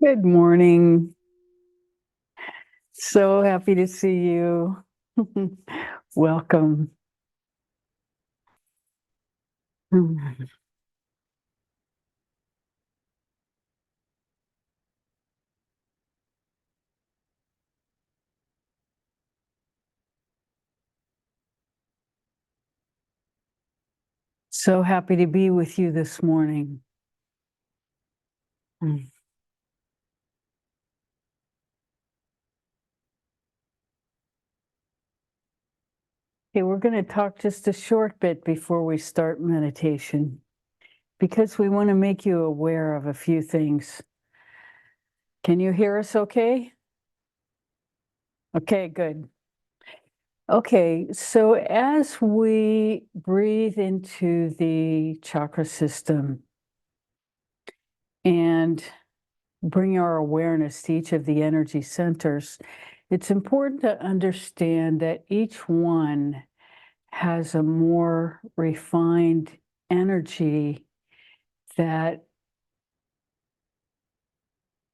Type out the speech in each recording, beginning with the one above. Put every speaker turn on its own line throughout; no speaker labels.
Good morning. So happy to see you. Welcome. So happy to be with you this morning. Okay, we're going to talk just a short bit before we start meditation because we want to make you aware of a few things. Can you hear us okay? Okay, good. Okay, so as we breathe into the chakra system and bring our awareness to each of the energy centers, it's important to understand that each one has a more refined energy that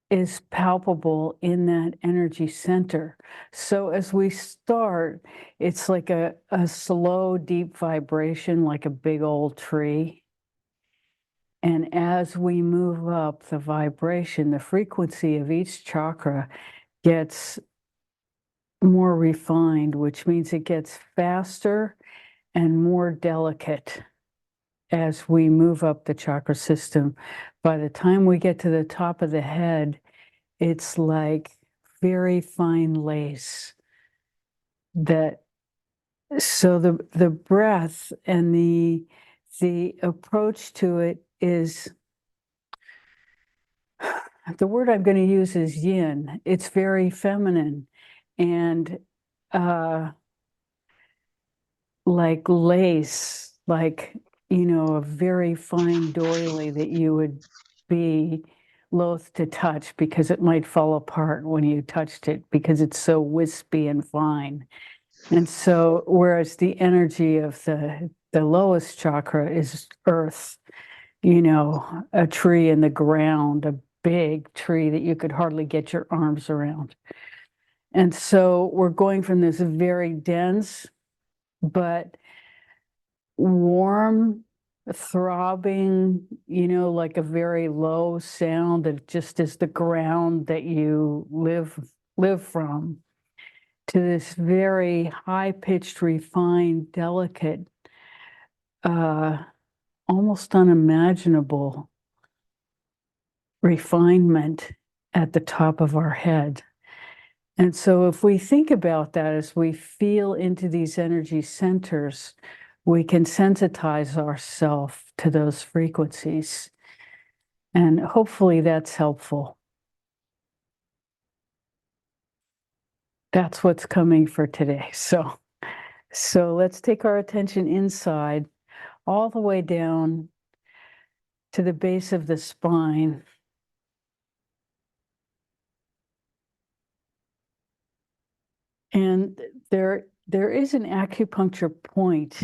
is palpable in that energy center. So as we start, it's like a slow, deep vibration, like a big old tree. And as we move up the vibration, the frequency of each chakra gets more refined, which means it gets faster and more delicate as we move up the chakra system. By the time we get to the top of the head, it's like very fine lace. So the breath and the approach to it is, the word I'm going to use is yin. It's very feminine and like lace, like, a very fine doily that you would be loath to touch because it might fall apart when you touched it because it's so wispy and fine. And so, whereas the energy of the lowest chakra is earth, a tree in the ground, a big tree that you could hardly get your arms around. And so we're going from this very dense but warm, throbbing, like a very low sound that just is the ground that you live from, to this very high-pitched, refined, delicate, uh, almost unimaginable refinement at the top of our head. And so if we think about that as we feel into these energy centers, we can sensitize ourselves to those frequencies. And hopefully that's helpful. That's what's coming for today. So let's take our attention inside, all the way down to the base of the spine. And there is an acupuncture point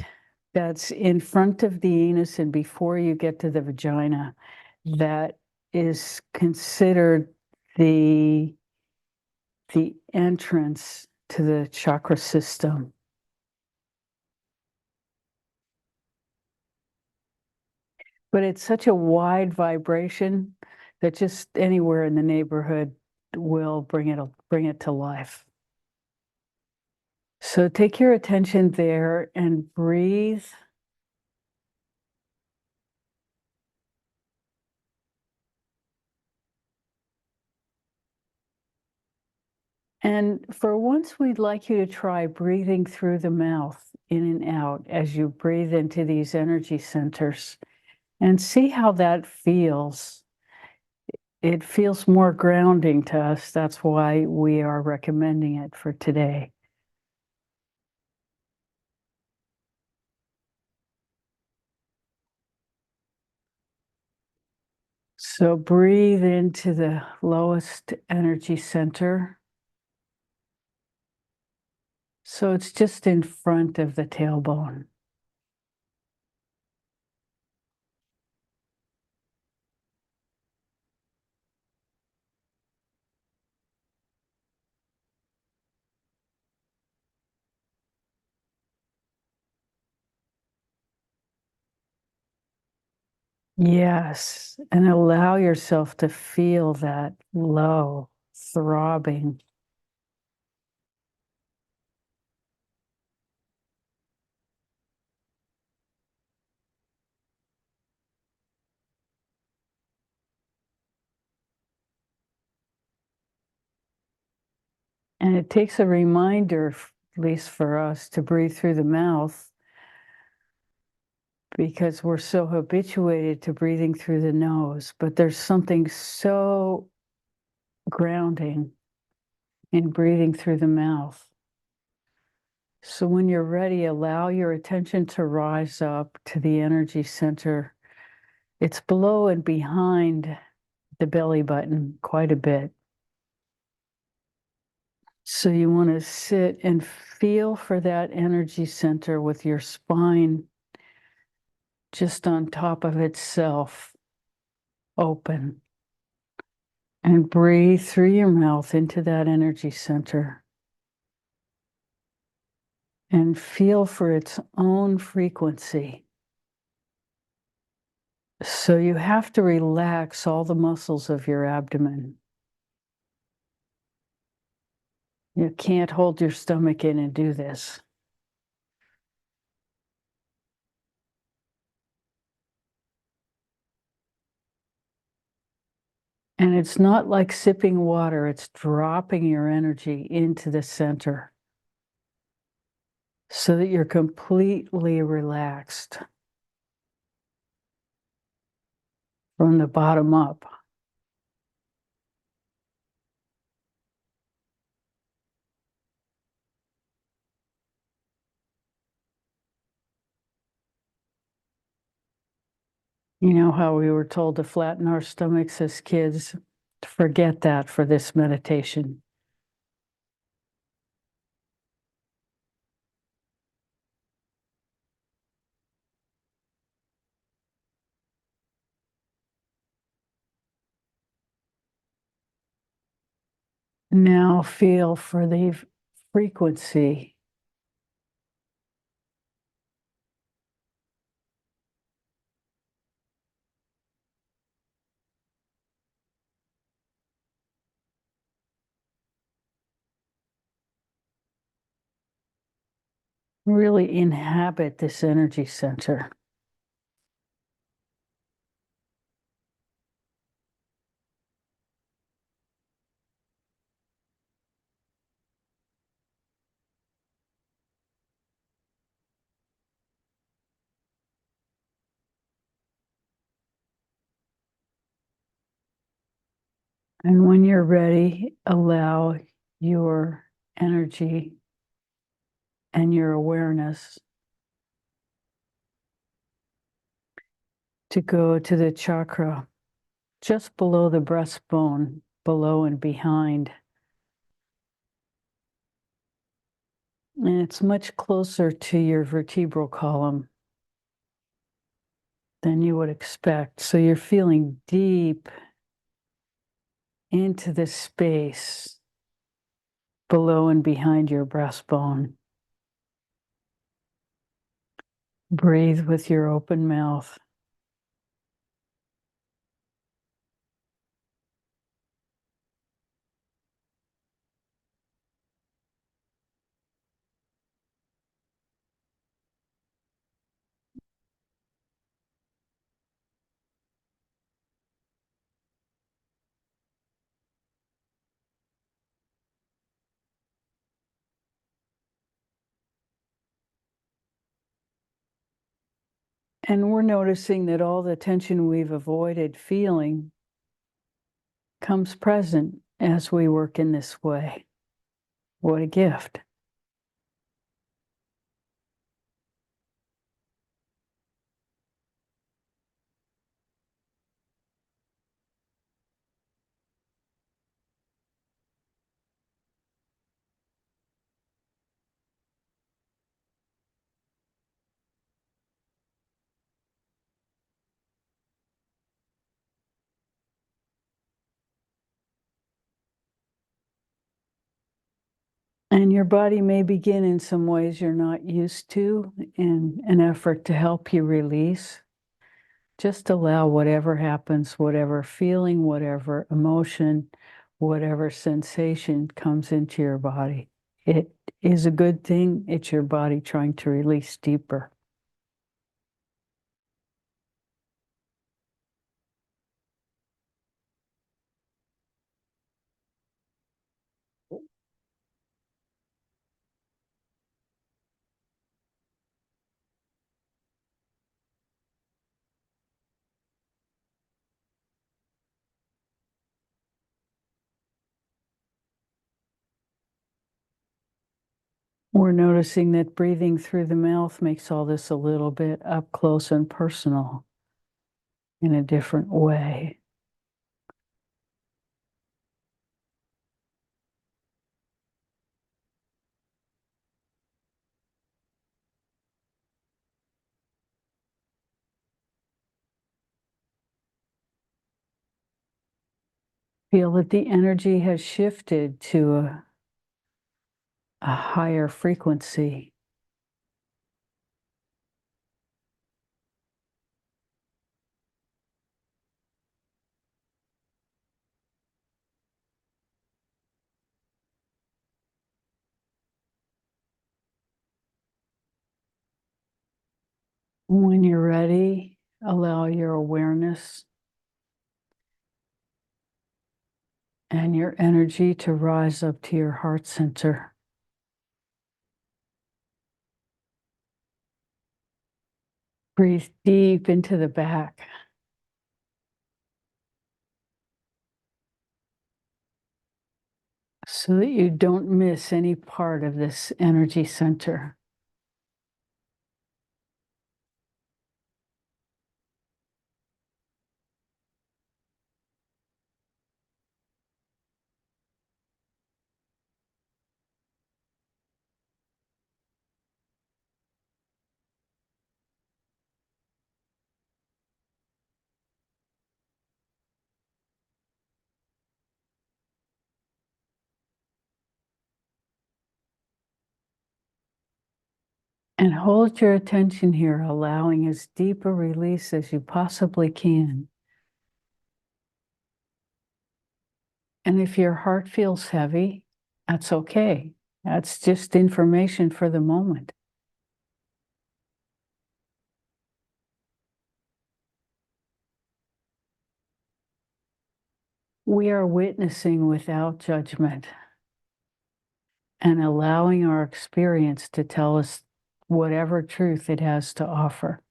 that's in front of the anus and before you get to the vagina that is considered the entrance to the chakra system. But it's such a wide vibration that just anywhere in the neighborhood will bring it to life. So take your attention there and breathe. And for once, we'd like you to try breathing through the mouth, in and out, as you breathe into these energy centers, and see how that feels. It feels more grounding to us. That's why we are recommending it for today. So breathe into the lowest energy center. So it's just in front of the tailbone. Yes, and allow yourself to feel that low throbbing. And it takes a reminder, at least for us, to breathe through the mouth because we're so habituated to breathing through the nose. But there's something so grounding in breathing through the mouth. So when you're ready, allow your attention to rise up to the energy center. It's below and behind the belly button quite a bit. So you want to sit and feel for that energy center with your spine just on top of itself, open. And breathe through your mouth into that energy center. And feel for its own frequency. So you have to relax all the muscles of your abdomen. You can't hold your stomach in and do this. And it's not like sipping water, it's dropping your energy into the center so that you're completely relaxed from the bottom up. You know how we were told to flatten our stomachs as kids? Forget that for this meditation. Now feel for the frequency. Really inhabit this energy center. And when you're ready, allow your energy and your awareness to go to the chakra just below the breastbone, below and behind. And it's much closer to your vertebral column than you would expect. So you're feeling deep into the space below and behind your breastbone. Breathe with your open mouth. And we're noticing that all the tension we've avoided feeling comes present as we work in this way. What a gift. And your body may begin in some ways you're not used to in an effort to help you release. Just allow whatever happens, whatever feeling, whatever emotion, whatever sensation comes into your body. It is a good thing. It's your body trying to release deeper. We're noticing that breathing through the mouth makes all this a little bit up close and personal in a different way. Feel that the energy has shifted to a higher frequency. When you're ready, allow your awareness and your energy to rise up to your heart center. Breathe deep into the back. So that you don't miss any part of this energy center. And hold your attention here, allowing as deep a release as you possibly can. And if your heart feels heavy, that's okay. That's just information for the moment. We are witnessing without judgment and allowing our experience to tell us whatever truth it has to offer.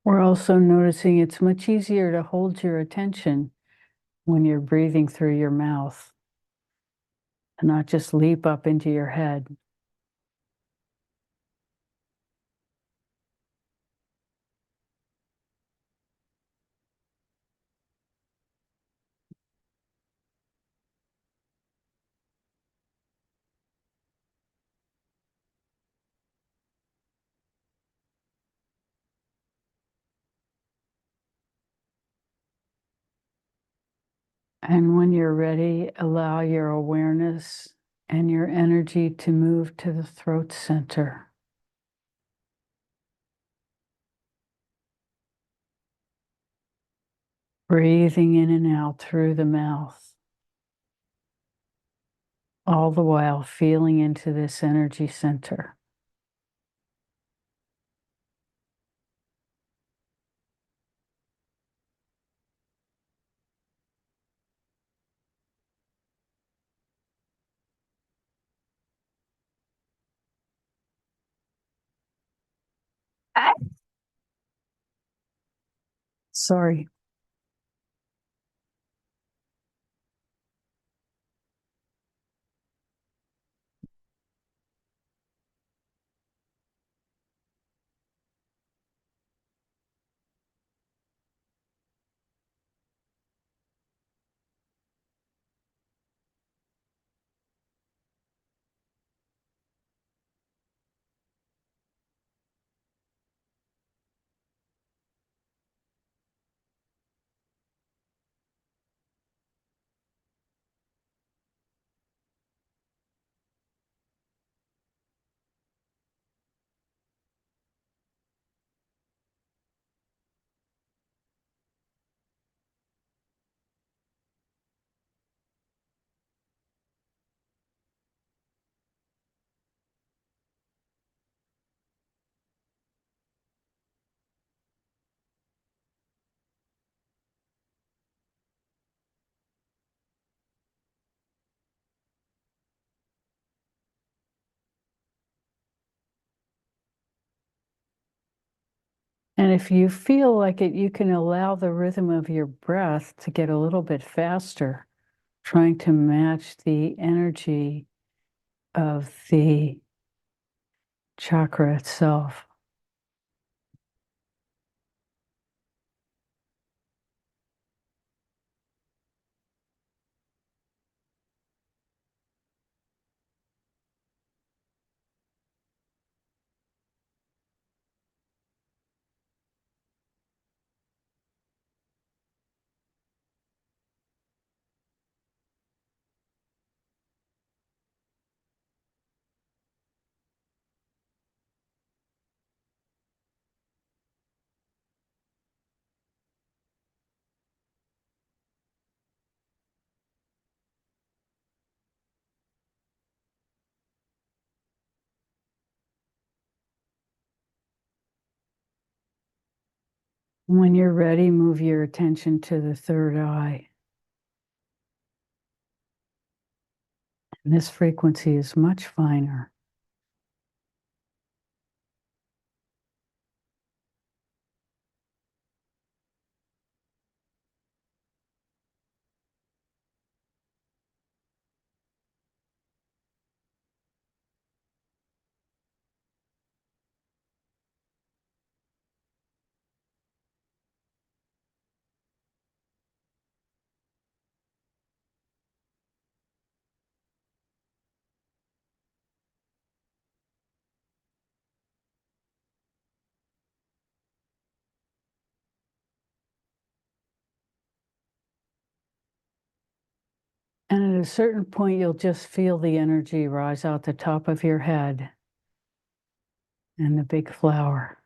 We're also noticing it's much easier to hold your attention when you're breathing through your mouth and not just leap up into your head. And when you're ready, allow your awareness and your energy to move to the throat center. Breathing in and out through the mouth, all the while feeling into this energy center. Sorry. And if you feel like it, you can allow the rhythm of your breath to get a little bit faster, trying to match the energy of the chakra itself. When you're ready, move your attention to the third eye. And this frequency is much finer. And at a certain point, you'll just feel the energy rise out the top of your head and the big flower.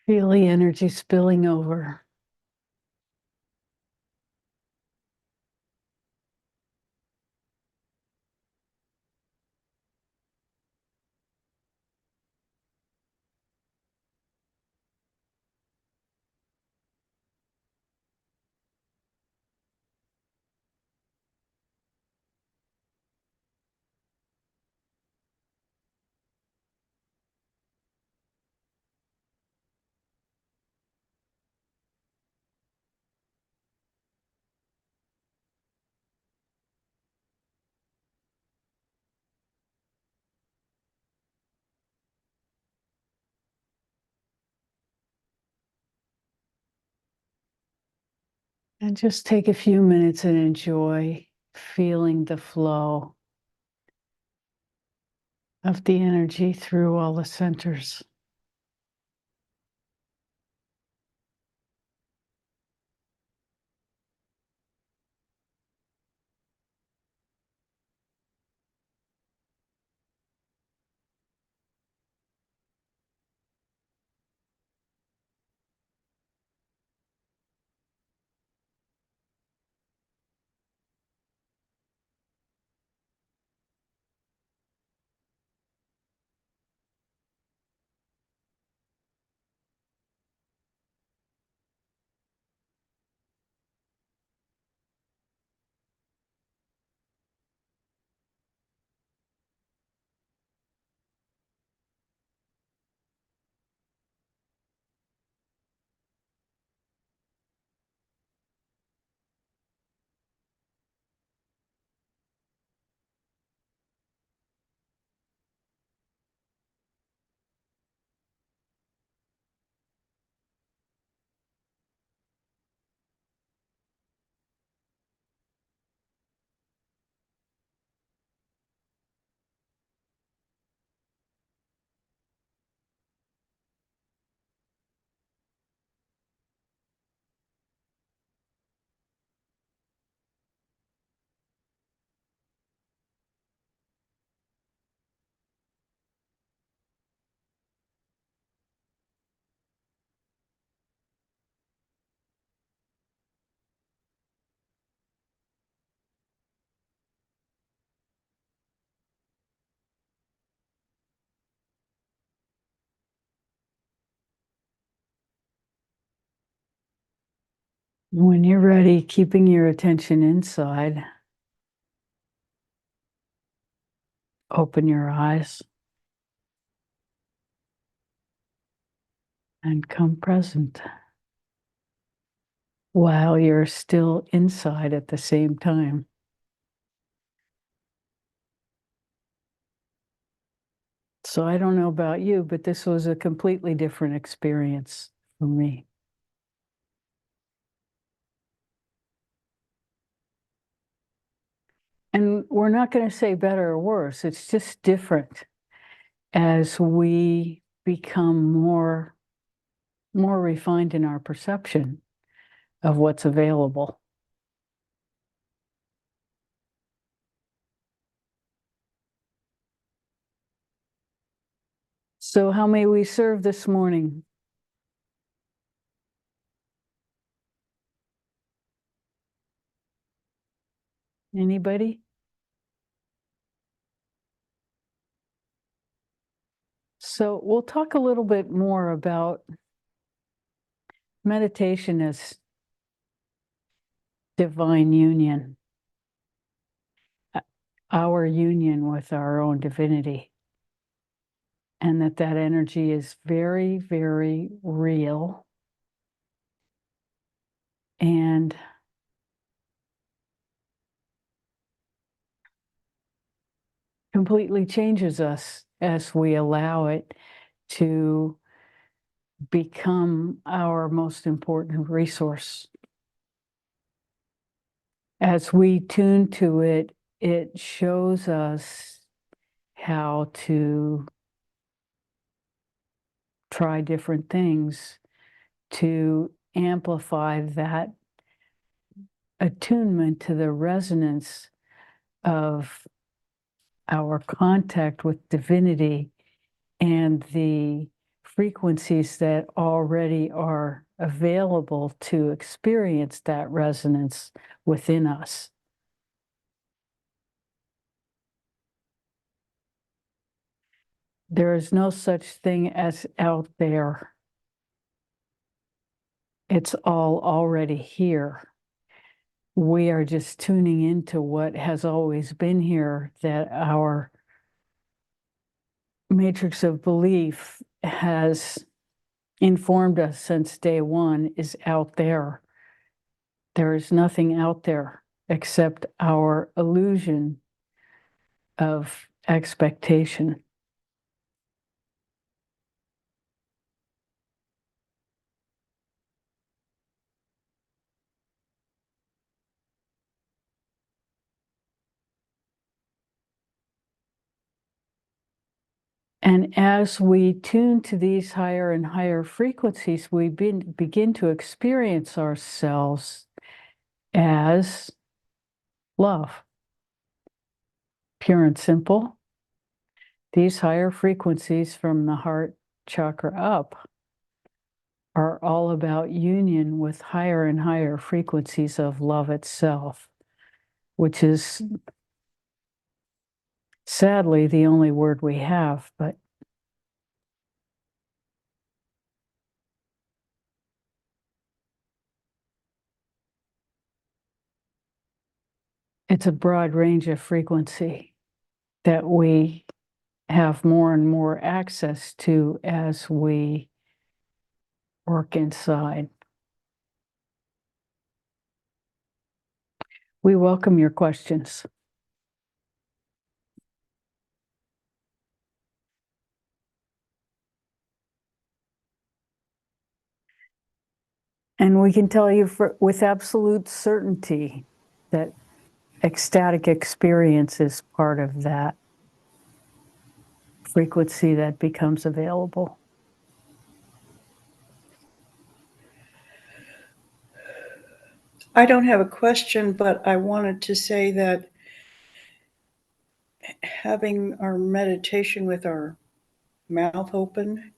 Feel the energy spilling over. And just take a few minutes and enjoy feeling the flow of the energy through all the centers. When you're ready, keeping your attention inside, open your eyes and come present while you're still inside at the same time. So I don't know about you, but this was a completely different experience for me. And we're not going to say better or worse, it's just different as we become more refined in our perception of what's available. So how may we serve this morning? Anybody? So we'll talk a little bit more about meditation as divine union, our union with our own divinity, and that energy is very, very real and completely changes us as we allow it to become our most important resource. As we tune to it, it shows us how to try different things to amplify that attunement to the resonance of our contact with divinity and the frequencies that already are available to experience that resonance within us. There is no such thing as out there. It's all already here. We are just tuning into what has always been here, that our matrix of belief has informed us since day one is out there. There is nothing out there except our illusion of expectation. And as we tune to these higher and higher frequencies, we begin to experience ourselves as love, pure and simple. These higher frequencies from the heart chakra up are all about union with higher and higher frequencies of love itself, which is sadly the only word we have, but it's a broad range of frequency that we have more and more access to as we work inside. We welcome your questions. And we can tell you with absolute certainty that ecstatic experience is part of that frequency that becomes available.
I don't have a question, but I wanted to say that having our meditation with our mouth open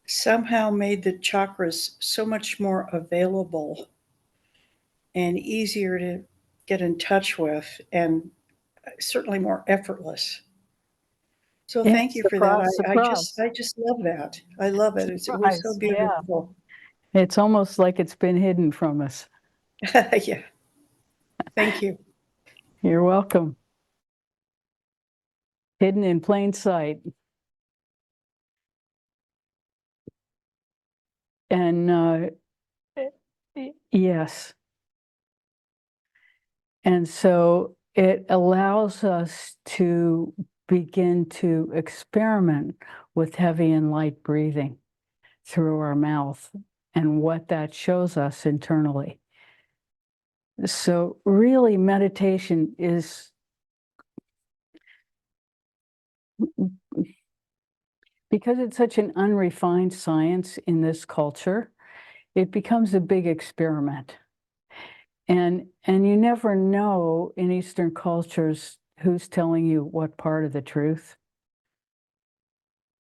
somehow made the chakras so much more available and easier to get in touch with, and certainly more effortless. So
Yeah,
thank you for that.
surprise, surprise.
I just love that. I love it. It was so
Surprise, yeah.
beautiful.
It's almost like it's been hidden from us.
Yeah. Thank you.
You're welcome. Hidden in plain sight. And yes. And so it allows us to begin to experiment with heavy and light breathing through our mouth and what that shows us internally. So really meditation is, because it's such an unrefined science in this culture, it becomes a big experiment. And you never know in Eastern cultures who's telling you what part of the truth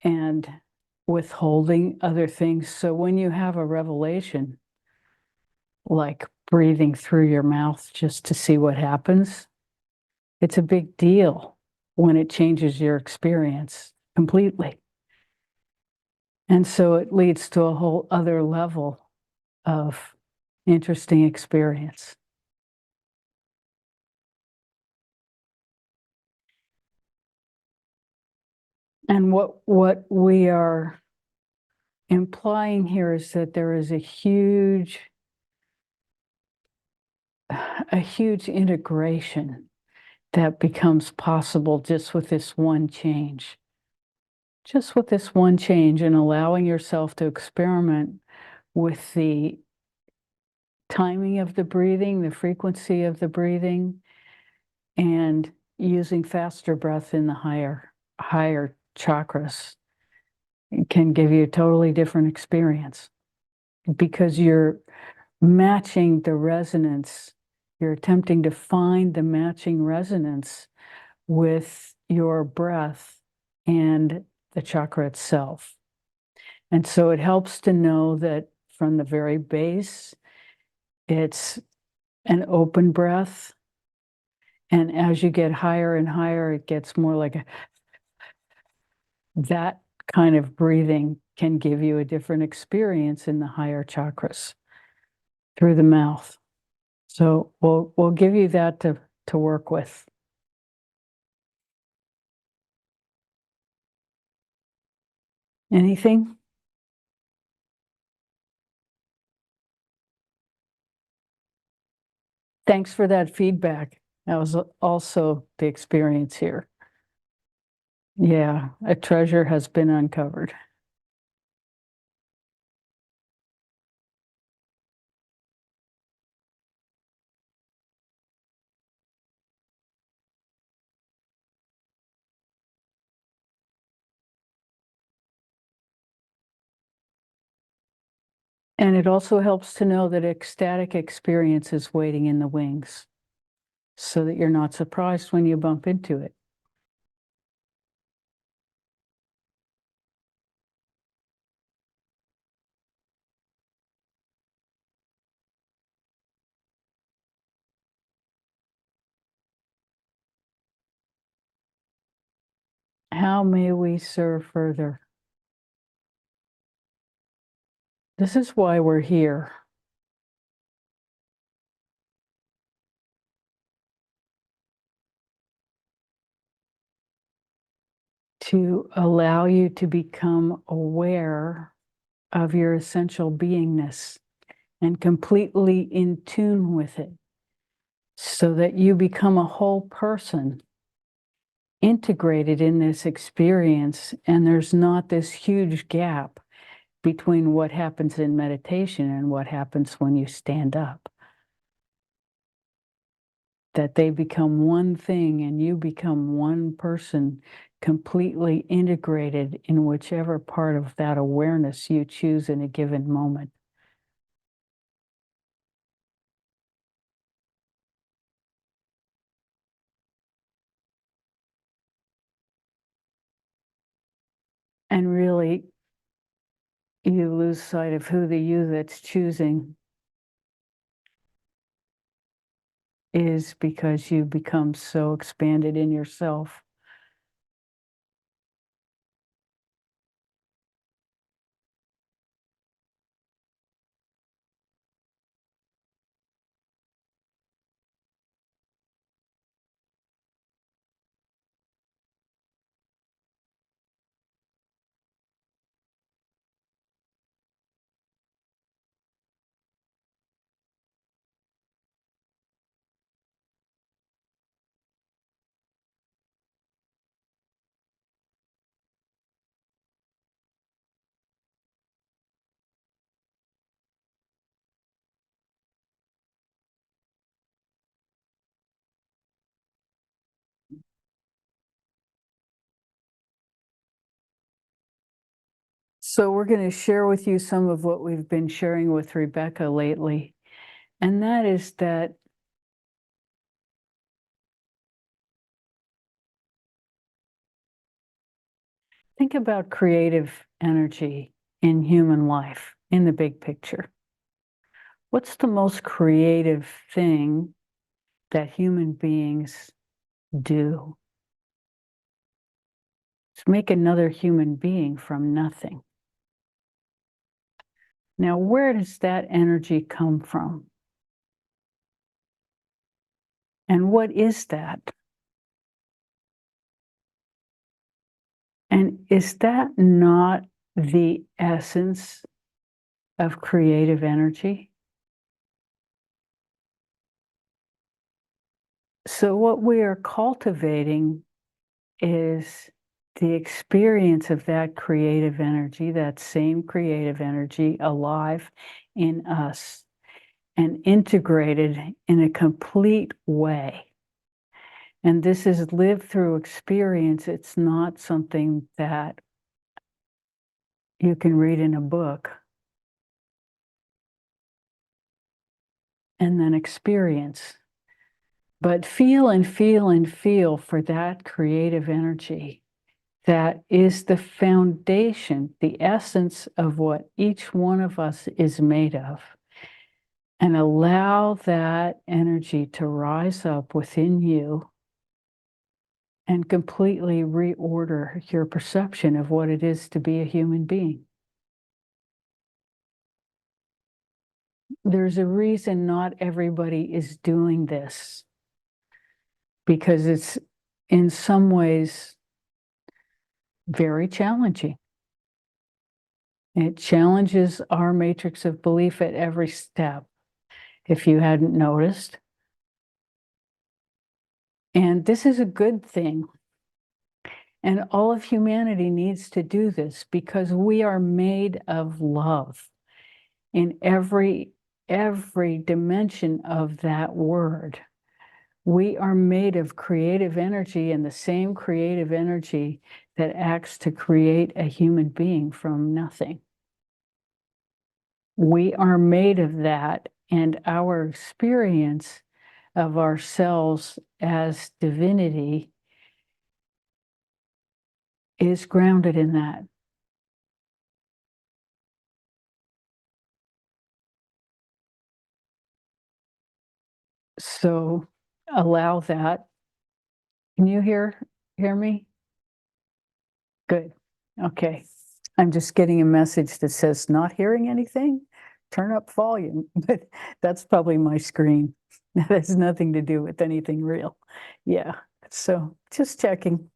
and withholding other things. So when you have a revelation, like breathing through your mouth just to see what happens, it's a big deal when it changes your experience completely. And so it leads to a whole other level of interesting experience. And what we are implying here is that there is a huge integration that becomes possible just with this one change. Just with this one change, and allowing yourself to experiment with the timing of the breathing, the frequency of the breathing, and using faster breath in the higher chakras can give you a totally different experience, because you're matching the resonance. You're attempting to find the matching resonance with your breath and the chakra itself. And so it helps to know that from the very base, it's an open breath. And as you get higher and higher, it gets more like that kind of breathing can give you a different experience in the higher chakras through the mouth. So we'll give you that to work with. Anything? Thanks for that feedback. That was also the experience here. Yeah, a treasure has been uncovered. And it also helps to know that ecstatic experience is waiting in the wings so that you're not surprised when you bump into it. How may we serve further? This is why we're here. To allow you to become aware of your essential beingness and completely in tune with it, so that you become a whole person integrated in this experience, and there's not this huge gap between what happens in meditation and what happens when you stand up. That they become one thing and you become one person, completely integrated in whichever part of that awareness you choose in a given moment. And really, you lose sight of who the you that's choosing is, because you become so expanded in yourself. So we're going to share with you some of what we've been sharing with Rebecca lately. And that is that think about creative energy in human life, in the big picture. What's the most creative thing that human beings do? It's make another human being from nothing. Now, where does that energy come from? And what is that? And is that not the essence of creative energy? So what we are cultivating is the experience of that creative energy, that same creative energy alive in us and integrated in a complete way. And this is lived through experience. It's not something that you can read in a book and then experience. But feel and feel and feel for that creative energy that is the foundation, the essence of what each one of us is made of. And allow that energy to rise up within you and completely reorder your perception of what it is to be a human being. There's a reason not everybody is doing this, because it's in some ways very challenging. It challenges our matrix of belief at every step, if you hadn't noticed. And this is a good thing. And all of humanity needs to do this, because we are made of love in every dimension of that word. We are made of creative energy, and the same creative energy that acts to create a human being from nothing. we are made of that, and our experience of ourselves as divinity is grounded in that. So allow that. Can you hear me? Good. Okay. I'm just getting a message that says not hearing anything. Turn up volume, but that's probably my screen. That has nothing to do with anything real. Yeah. So just checking.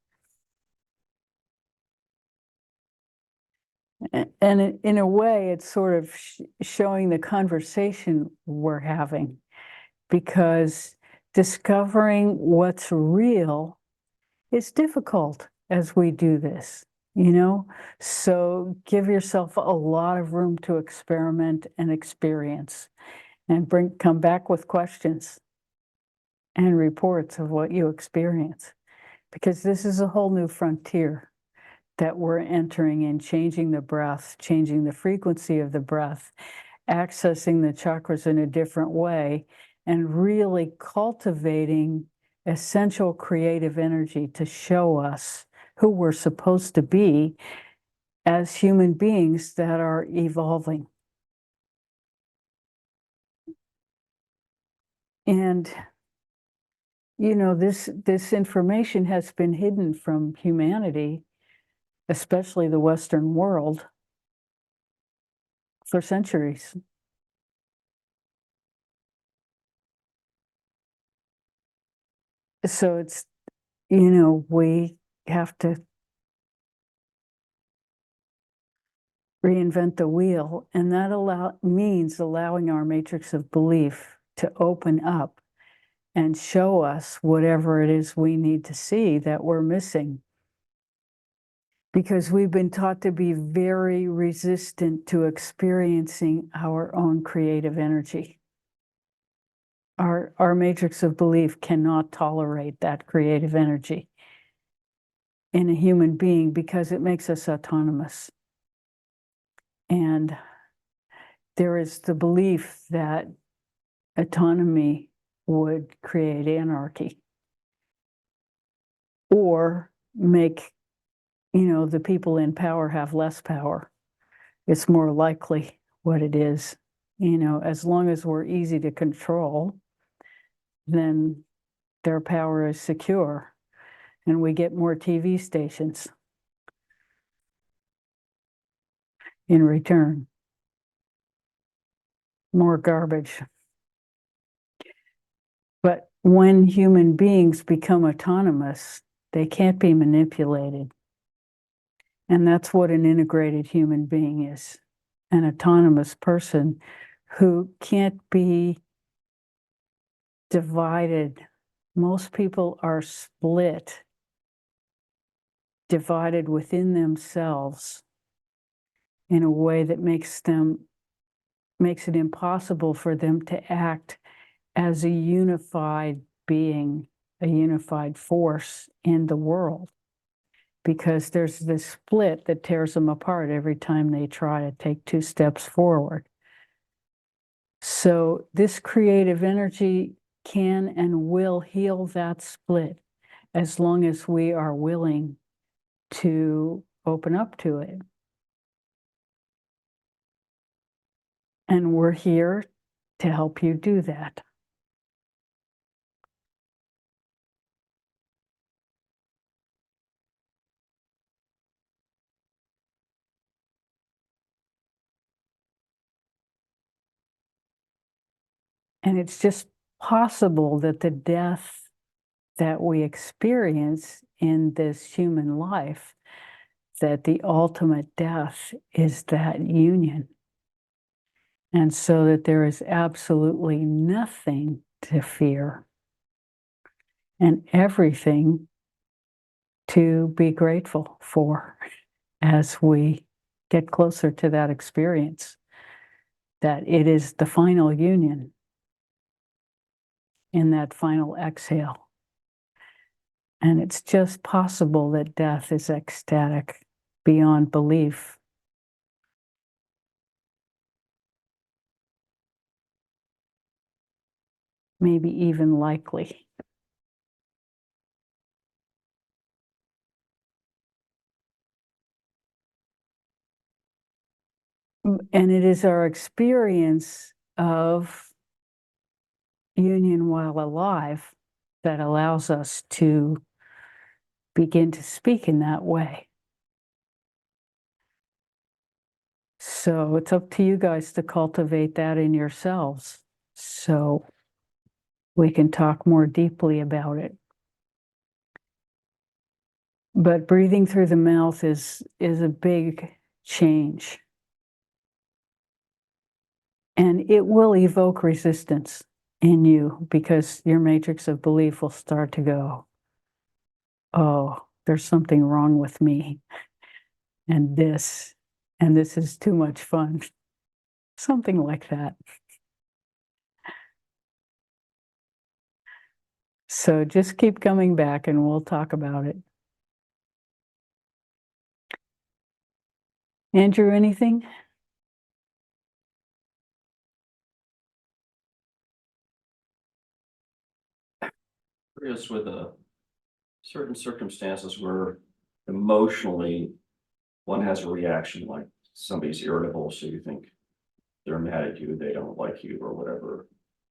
And in a way, it's sort of showing the conversation we're having, because discovering what's real is difficult as we do this, you know? So give yourself a lot of room to experiment and experience, and come back with questions and reports of what you experience, because this is a whole new frontier that we're entering in, changing the breath, changing the frequency of the breath, accessing the chakras in a different way, and really cultivating essential creative energy to show us who we're supposed to be as human beings that are evolving. And you know, this information has been hidden from humanity, especially the Western world, for centuries. So it's, you know, we have to reinvent the wheel, and that means allowing our matrix of belief to open up and show us whatever it is we need to see that we're missing. Because we've been taught to be very resistant to experiencing our own creative energy. Our matrix of belief cannot tolerate that creative energy in a human being, because it makes us autonomous. And there is the belief that autonomy would create anarchy, or make, you know, the people in power have less power. It's more likely what it is. You know, as long as we're easy to control, then their power is secure, and we get more TV stations in return. More garbage. But when human beings become autonomous, they can't be manipulated. And that's what an integrated human being is, an autonomous person who can't be divided. Most people are split, divided within themselves in a way that makes it impossible for them to act as a unified being, a unified force in the world, because there's this split that tears them apart every time they try to take 2 steps forward. So this creative energy can and will heal that split, as long as we are willing to open up to it. And we're here to help you do that. And it's just possible that the death that we experience in this human life, that the ultimate death is that union. And so that there is absolutely nothing to fear and everything to be grateful for as we get closer to that experience, that it is the final union in that final exhale. And it's just possible that death is ecstatic beyond belief. maybe even likely. And it is our experience of union while alive that allows us to begin to speak in that way. So it's up to you guys to cultivate that in yourselves so we can talk more deeply about it. But breathing through the mouth is a big change. And it will evoke resistance in you because your matrix of belief will start to go, oh, there's something wrong with me. And this is too much fun. Something like that. So just keep coming back and we'll talk about it. Andrew, anything?
Curious with certain circumstances where emotionally one has a reaction, like somebody's irritable, so you think they're mad at you, they don't like you or whatever.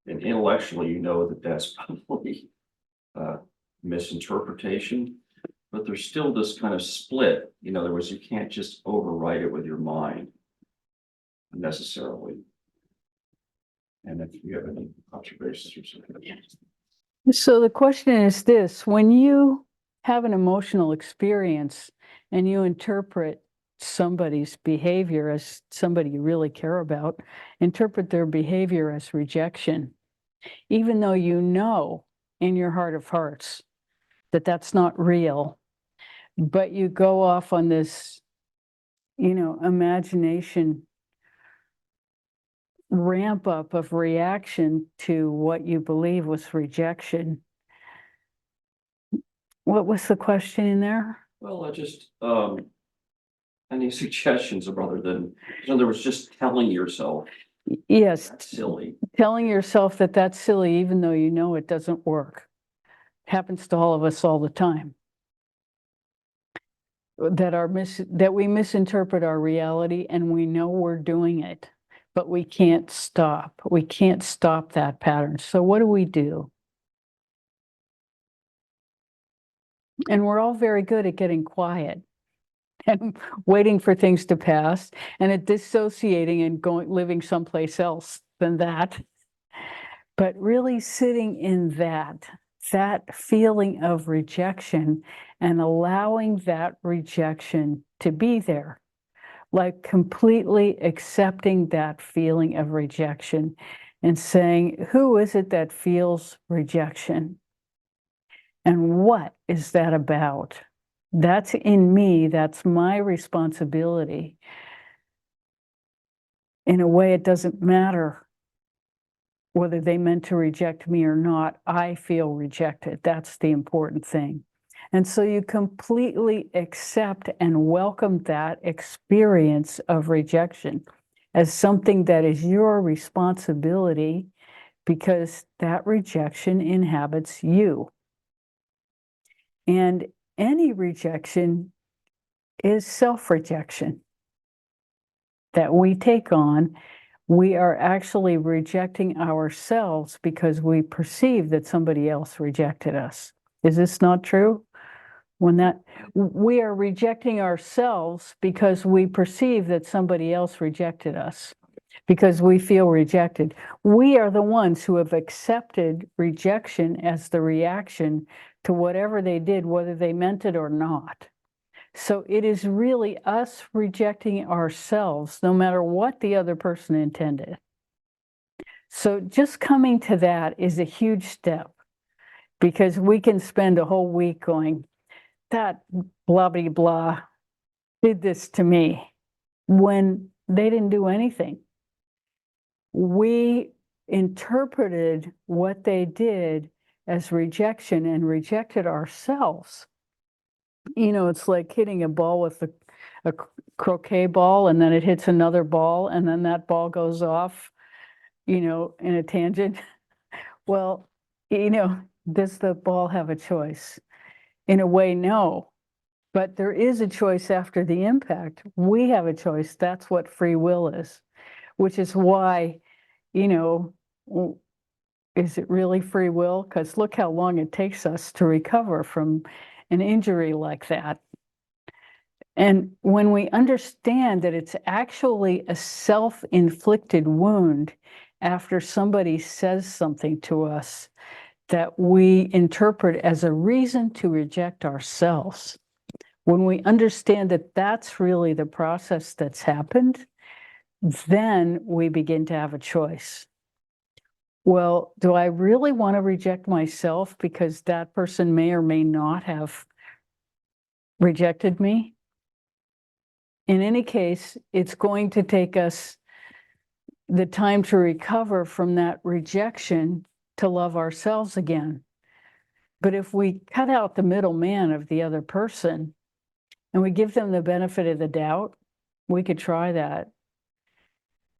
And intellectually, you know that that's probably misinterpretation, but there's still this kind of split. In other words, you can't just overwrite it with your mind necessarily. And if you have any observations or something.
So the question is this: when you have an emotional experience and you interpret somebody's behavior as somebody you really care about, interpret their behavior as rejection, even though you know in your heart of hearts that that's not real, but you go off on this, imagination ramp up of reaction to what you believe was rejection. What was the question in there?
Well, I just, any suggestions of other than, in other words, just telling yourself
Yes,
that's silly.
telling yourself that that's silly, even though you know it doesn't work. Happens to all of us all the time. That we misinterpret our reality and we know we're doing it, but we can't stop. We can't stop that pattern. So what do? And we're all very good at getting quiet and waiting for things to pass and at dissociating and living someplace else than that. But really sitting in that feeling of rejection and allowing that rejection to be there, like completely accepting that feeling of rejection and saying, who is it that feels rejection? And what is that about? That's in me, that's my responsibility. In a way, it doesn't matter whether they meant to reject me or not. I feel rejected. That's the important thing. And so you completely accept and welcome that experience of rejection as something that is your responsibility because that rejection inhabits you. And any rejection is self-rejection that we take on. We are actually rejecting ourselves because we perceive that somebody else rejected us. Is this not true? We are rejecting ourselves because we perceive that somebody else rejected us, because we feel rejected. We are the ones who have accepted rejection as the reaction to whatever they did, whether they meant it or not. So it is really us rejecting ourselves, no matter what the other person intended. So just coming to that is a huge step, because we can spend a whole week going, that blah, blah, blah did this to me, when they didn't do anything. We interpreted what they did as rejection and rejected ourselves. It's like hitting a ball with a croquet ball, and then it hits another ball, and then that ball goes off, in a tangent. Well, does the ball have a choice? In a way, no. But there is a choice after the impact. We have a choice. That's what free will is, which is why, is it really free will? Because look how long it takes us to recover from an injury like that. And when we understand that it's actually a self-inflicted wound after somebody says something to us that we interpret as a reason to reject ourselves, when we understand that that's really the process that's happened, then we begin to have a choice. Well, do I really want to reject myself because that person may or may not have rejected me? In any case, it's going to take us the time to recover from that rejection to love ourselves again. But if we cut out the middleman of the other person and we give them the benefit of the doubt, we could try that.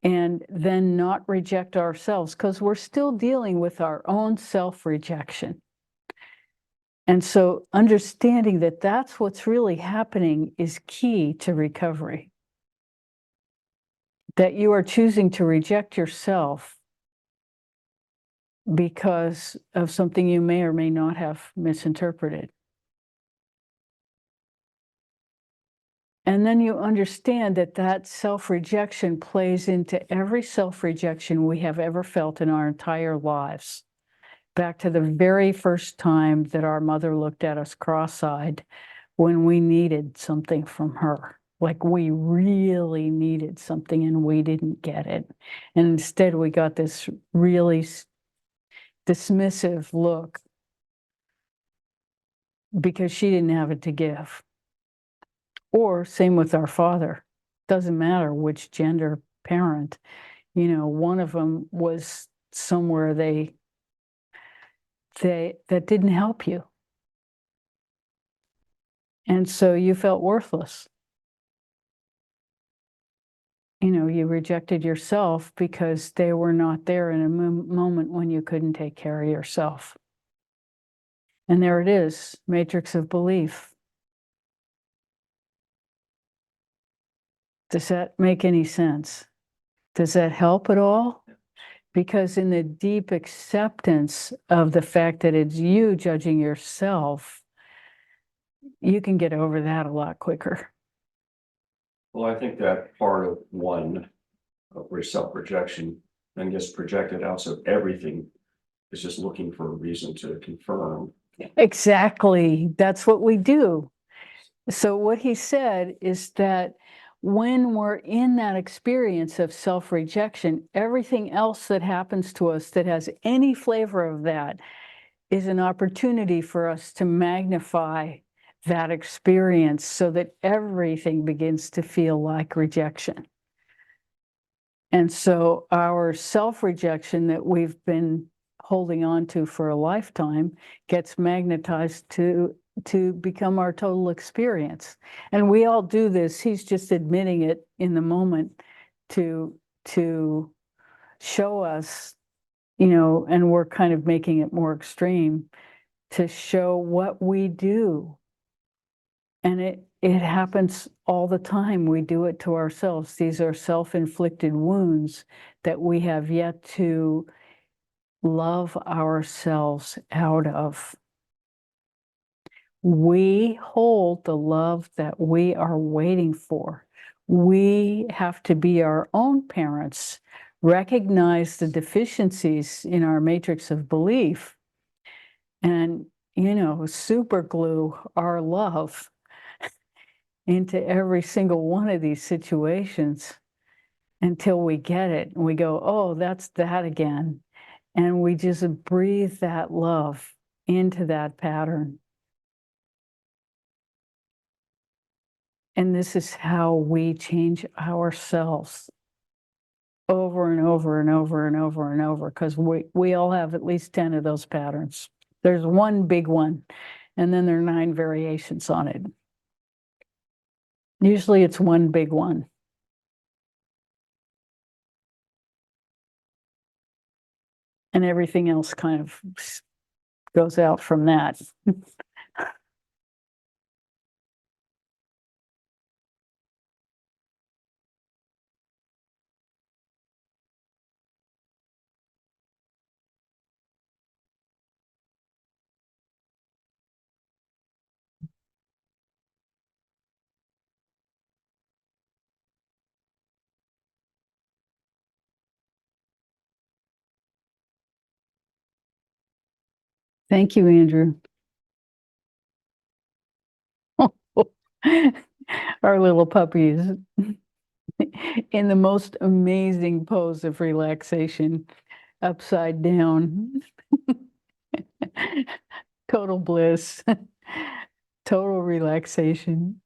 And then not reject ourselves, because we're still dealing with our own self-rejection. And so understanding that that's what's really happening is key to recovery. That you are choosing to reject yourself because of something you may or may not have misinterpreted. And then you understand that that self-rejection plays into every self-rejection we have ever felt in our entire lives. Back to the very first time that our mother looked at us cross-eyed when we needed something from her. Like we really needed something and we didn't get it. And instead we got this really dismissive look because she didn't have it to give. Or same with our father. Doesn't matter which gender parent, one of them was somewhere that didn't help you. And so you felt worthless. You rejected yourself because they were not there in a moment when you couldn't take care of yourself. And there it is, matrix of belief. Does that make any sense? Does that help at all? Because in the deep acceptance of the fact that it's you judging yourself, you can get over that a lot quicker.
Well, I think that part of one, where self-rejection then gets projected out, so everything is just looking for a reason to confirm.
Exactly. That's what we do. So what he said is that when we're in that experience of self-rejection, everything else that happens to us that has any flavor of that is an opportunity for us to magnify that experience so that everything begins to feel like rejection. And so our self-rejection that we've been holding on to for a lifetime gets magnetized to become our total experience. And we all do this. He's just admitting it in the moment to show us, and we're kind of making it more extreme to show what we do. And it happens all the time. We do it to ourselves. These are self-inflicted wounds that we have yet to love ourselves out of. We hold the love that we are waiting for. We have to be our own parents, recognize the deficiencies in our matrix of belief, and, super glue our love into every single one of these situations until we get it. And we go, oh, that's that again. And we just breathe that love into that pattern. And this is how we change ourselves over and over and over and over and over, because we all have at least 10 of those patterns. There's one big one, and then there are 9 variations on it. Usually it's one big one. And everything else kind of goes out from that. Thank you, Andrew. Our little puppy is in the most amazing pose of relaxation, upside down. Total bliss, total relaxation.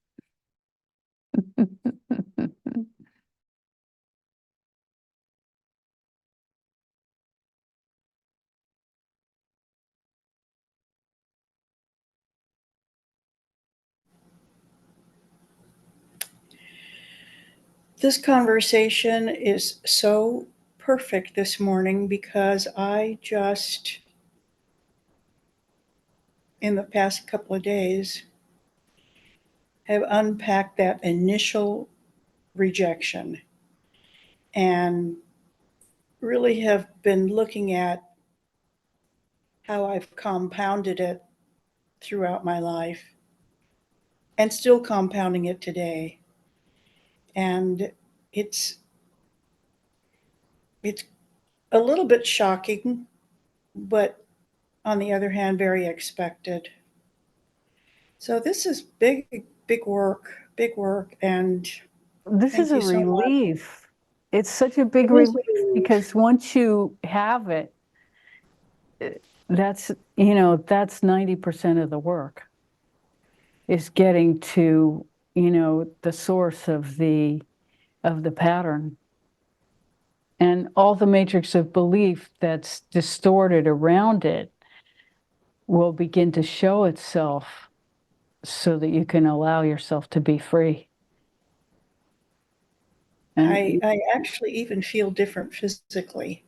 This conversation is so perfect this morning because I just, in the past couple of days, have unpacked that initial rejection and really have been looking at how I've compounded it throughout my life and still compounding it today. And it's it's a little bit shocking, but on the other hand, very expected. So this is big work, and
This is
thank
a
you so much.
relief. It's such a big
It is
relief
a relief.
because once you have it, that's, that's 90% of the work is getting to, the source of the pattern. And all the matrix of belief that's distorted around it will begin to show itself so that you can allow yourself to be free. And
I actually even feel different physically.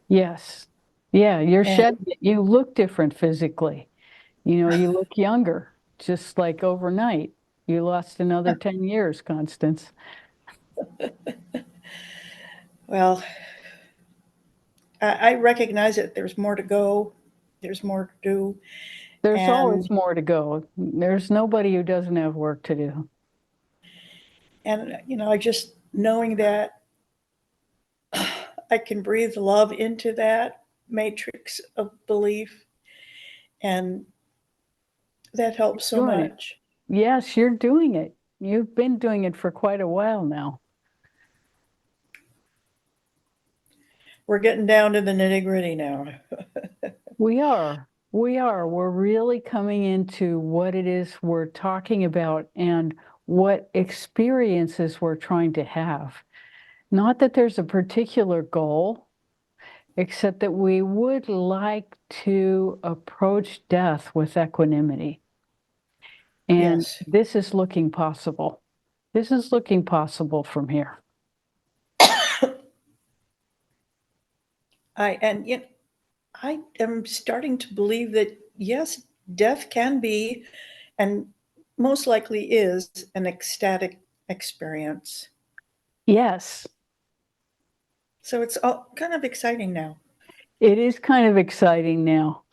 yes, yeah, you're
And
shedding it. You look different physically. You look younger, just like overnight. You lost another 10 years, Constance.
well, I recognize that there's more to go, there's more to do.
There's
And
always more to go. There's nobody who doesn't have work to do.
I just knowing that I can breathe love into that matrix of belief, and that helps so
Doing it.
much.
Yes, you're doing it. You've been doing it for quite a while now.
We're getting down to the nitty-gritty now.
We are. We are. We're really coming into what it is we're talking about and what experiences we're trying to have. Not that there's a particular goal, except that we would like to approach death with equanimity. And
Yes.
this is looking possible. This is looking possible from here.
I am starting to believe that yes, death can be, and most likely is, an ecstatic experience.
Yes,
So it's all kind of exciting now,
it is kind of exciting now.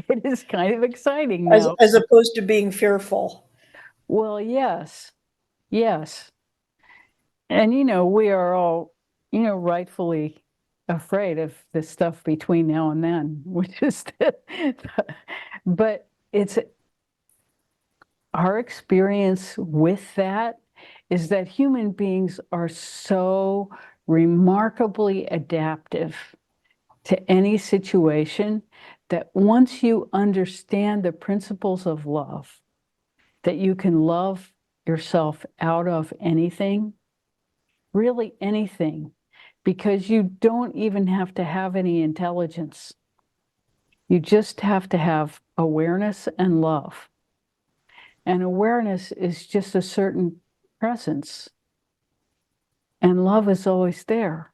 It is kind of exciting
as
now.
as opposed to being fearful.
Well, yes, yes. And, we are all, rightfully afraid of the stuff between now and then, which is, but it's our experience with that is that human beings are so remarkably adaptive to any situation that once you understand the principles of love, that you can love yourself out of anything, really anything, because you don't even have to have any intelligence. You just have to have awareness and love. And awareness is just a certain presence. And love is always there.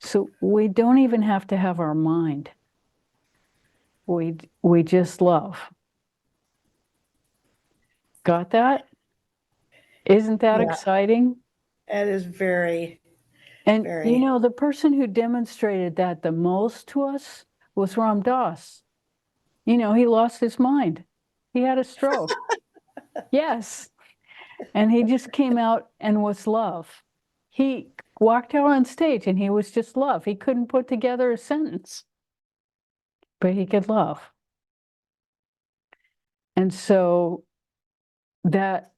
So we don't even have to have our mind. We just love. Got that? Isn't that
Yeah.
exciting?
That is very,
And
very.
the person who demonstrated that the most to us was Ram Dass. He lost his mind. He had a stroke. Yes. And he just came out and was love. He walked out on stage and he was just love. He couldn't put together a sentence, but he could love. And so that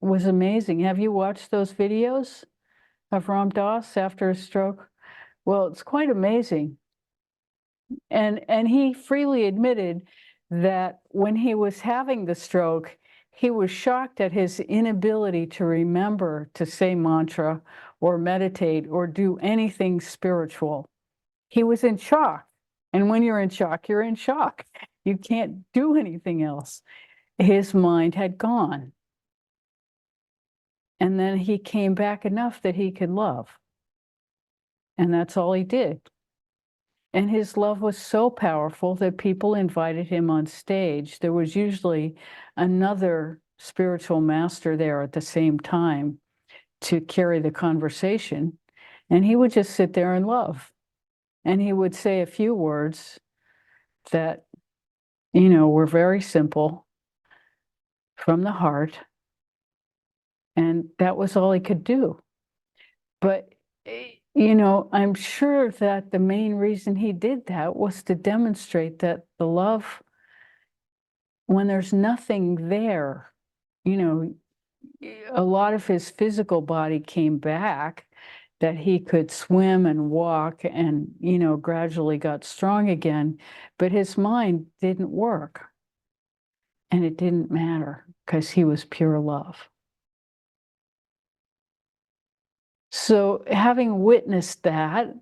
was amazing. Have you watched those videos of Ram Dass after a stroke? Well, it's quite amazing. And he freely admitted that when he was having the stroke, he was shocked at his inability to remember to say mantra or meditate or do anything spiritual. He was in shock. And when you're in shock, you're in shock. You can't do anything else. His mind had gone. And then he came back enough that he could love. And that's all he did. And his love was so powerful that people invited him on stage. There was usually another spiritual master there at the same time to carry the conversation. And he would just sit there and love. And he would say a few words that, were very simple from the heart. And that was all he could do. But I'm sure that the main reason he did that was to demonstrate that the love, when there's nothing there, a lot of his physical body came back, that he could swim and walk and, gradually got strong again, but his mind didn't work. And it didn't matter because he was pure love. So having witnessed that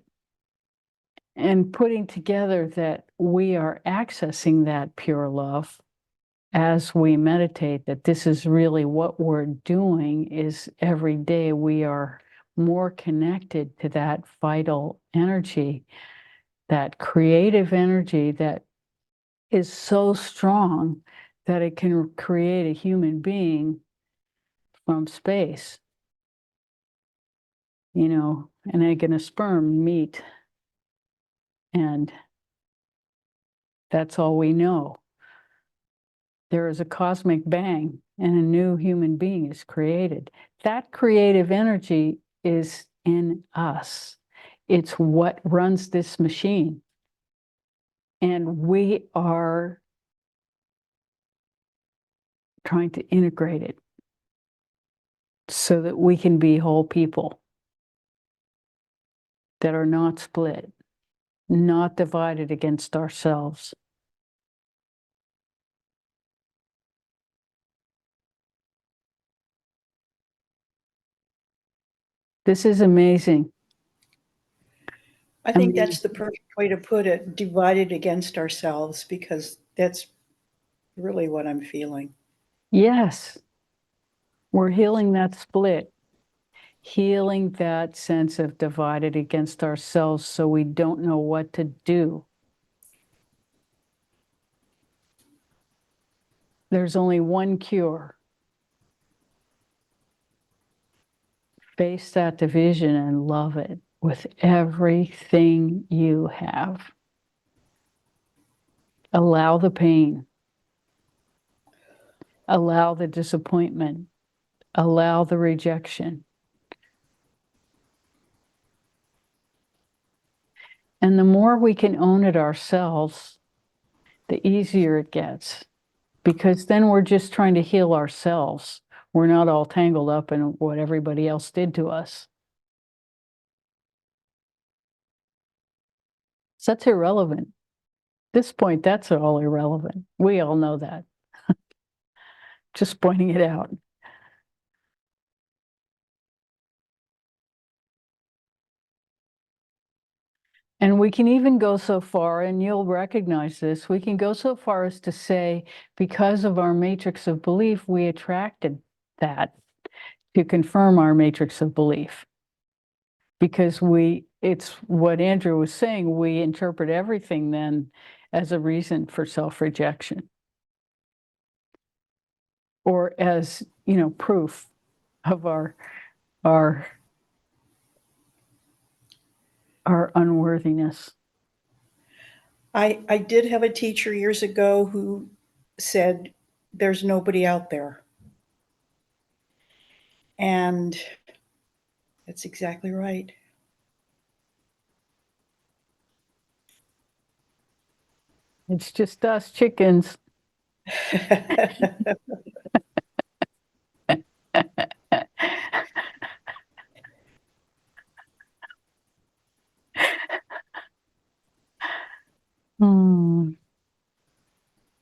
and putting together that we are accessing that pure love as we meditate, that this is really what we're doing, is every day we are more connected to that vital energy, that creative energy that is so strong that it can create a human being from space. An egg and a sperm meet, and that's all we know. There is a cosmic bang and a new human being is created. That creative energy is in us. It's what runs this machine. And we are trying to integrate it so that we can be whole people that are not split, not divided against ourselves. This is amazing.
I think that's the perfect way to put it, divided against ourselves, because that's really what I'm feeling.
Yes, we're healing that split, healing that sense of divided against ourselves so we don't know what to do. There's only one cure. Face that division and love it with everything you have. Allow the pain. Allow the disappointment. Allow the rejection. And the more we can own it ourselves, the easier it gets. Because then we're just trying to heal ourselves. We're not all tangled up in what everybody else did to us. So that's irrelevant. At this point, that's all irrelevant. We all know that. Just pointing it out. And we can even go so far, and you'll recognize this, we can go so far as to say, because of our matrix of belief, we attracted that to confirm our matrix of belief. Because it's what Andrew was saying, we interpret everything then as a reason for self-rejection. Or as, proof of our unworthiness.
I did have a teacher years ago who said, there's nobody out there. And that's exactly right.
It's just us chickens.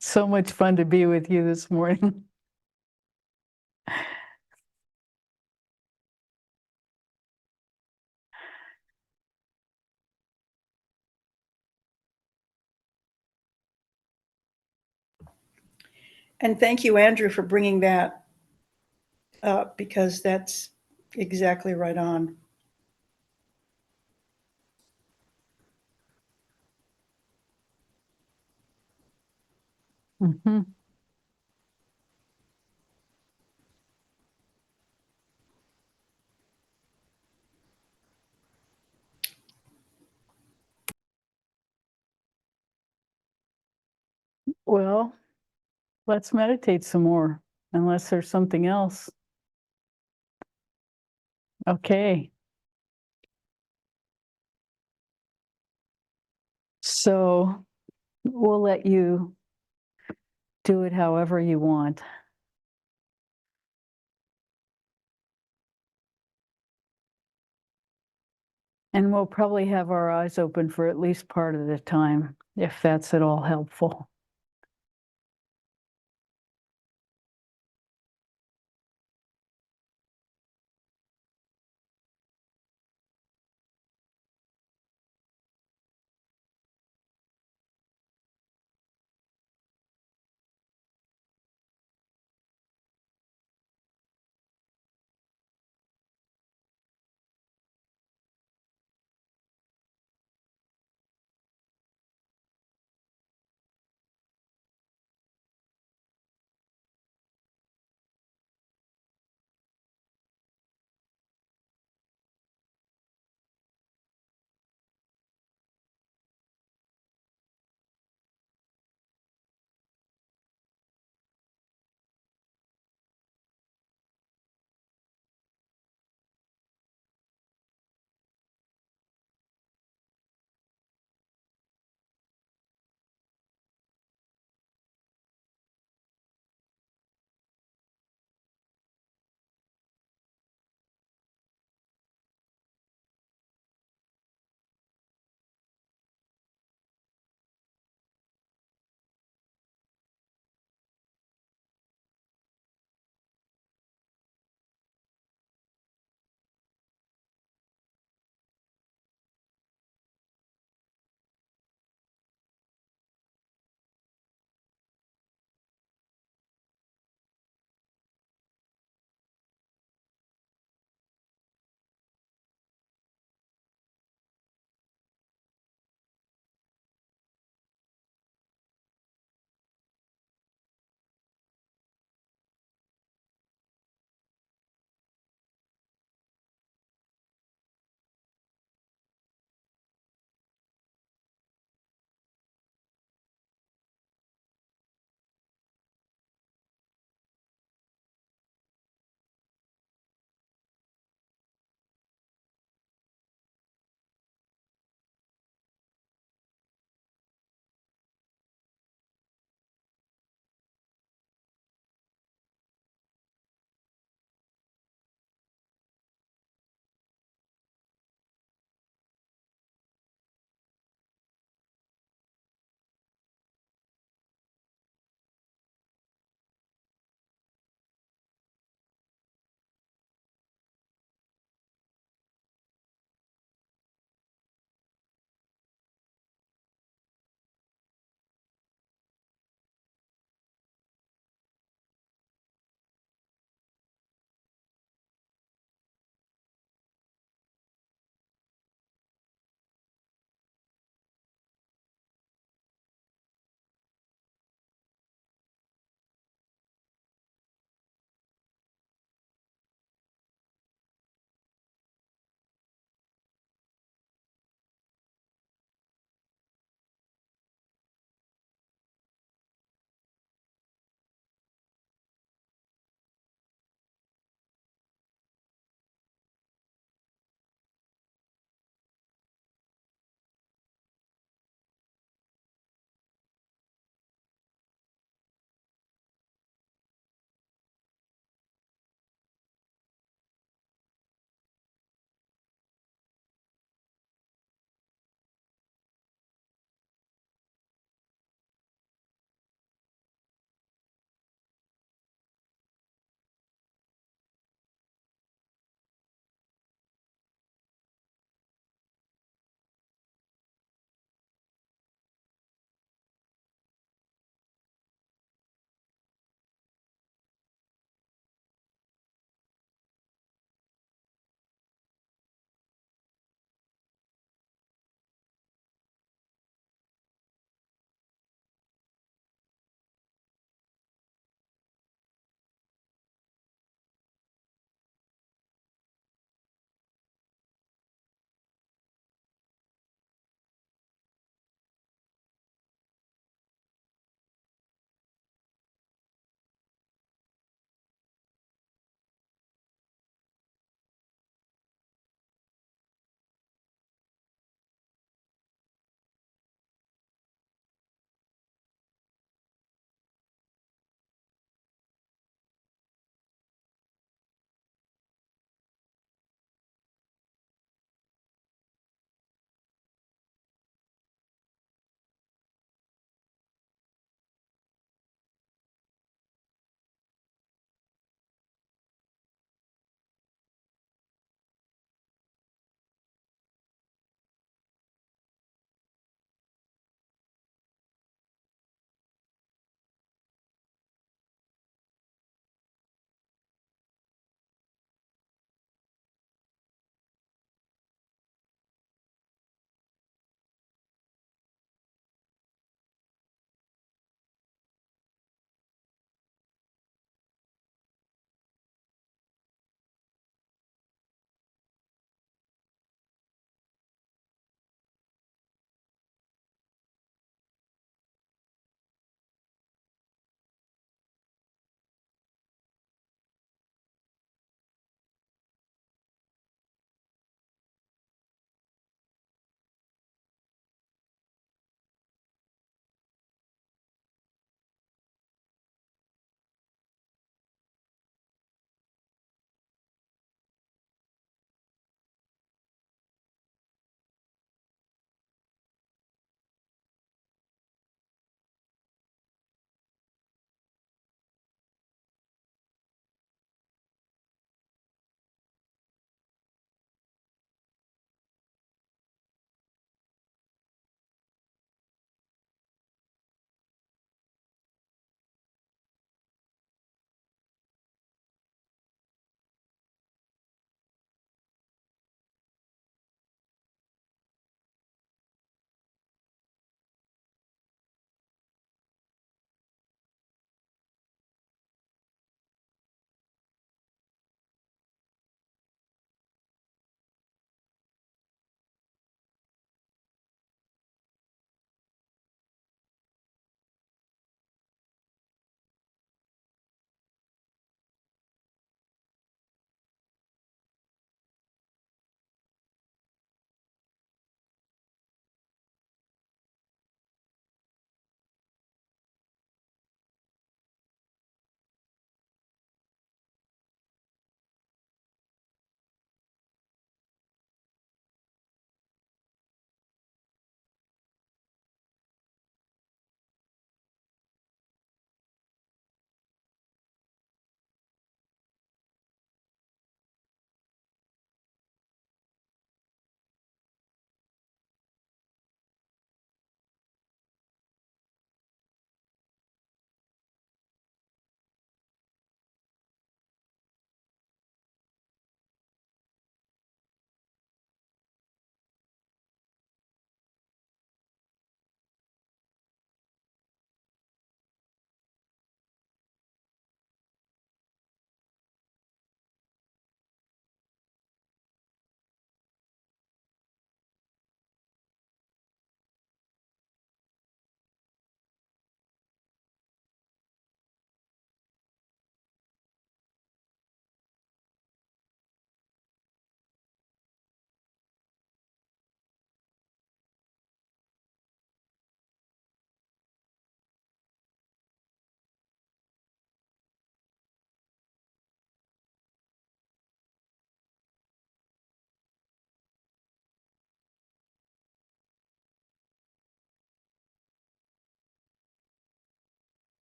So much fun to be with you this morning.
And thank you, Andrew, for bringing that up, because that's exactly right on.
Mhm. Well, let's meditate some more, unless there's something else. Okay. So we'll let you do it however you want. And we'll probably have our eyes open for at least part of the time, if that's at all helpful.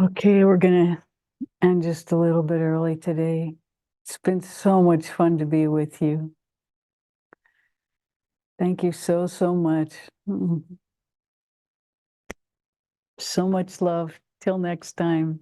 Okay, we're gonna end just a little bit early today. It's been so much fun to be with you. Thank you so, so much. So much love. Till next time.